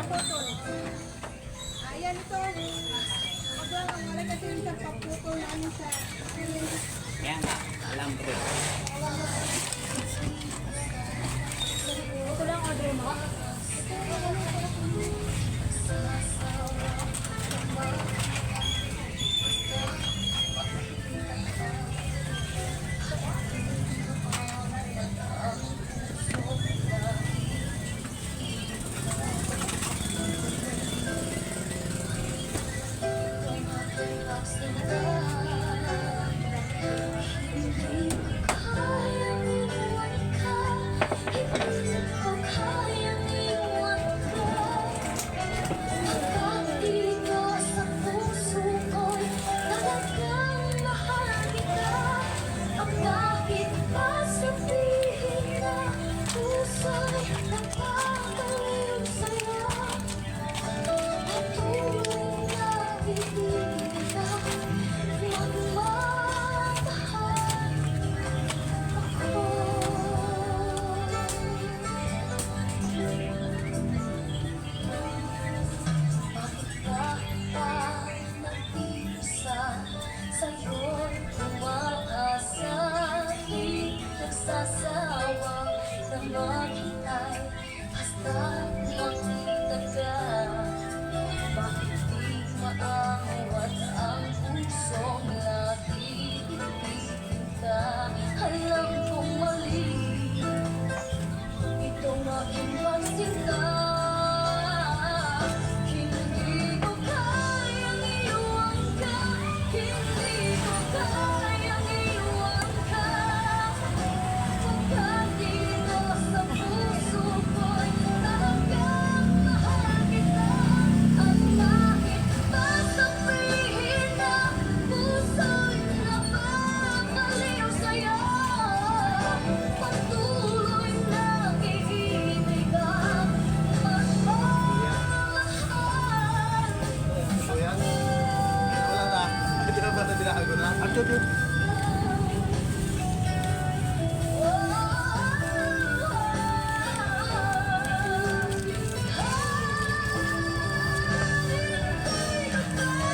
Maputol. Ayan ito. Ako lang, wala kasi yung pagpaputol na ano sa Kaya nga, alam ko. ito lang order mo.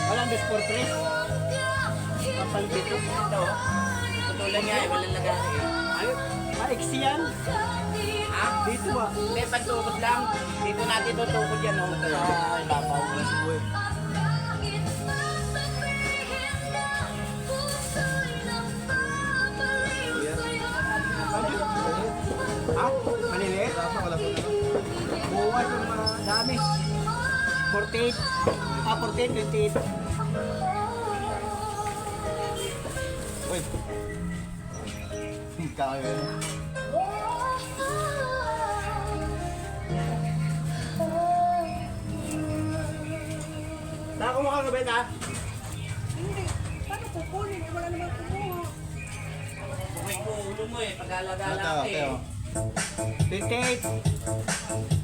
Walang best for tres. Kapalbito. Ito. Putulan niya, walang lagay. Ay, maiksi yan. Ha? Dito ba? May pagtukod lang. Dito natin tutukod yan. Ay, lapaw. Ha? Maliliit? Buwas yung dami. 48. 48, 28. Uy. Kaya yun. Nakakumuha ka ba yun, ha? Hindi. Paano kukunin? Wala naman kumuha. Bukay ko ulo mo eh, pag-alagala Ito, eh. ito. 28.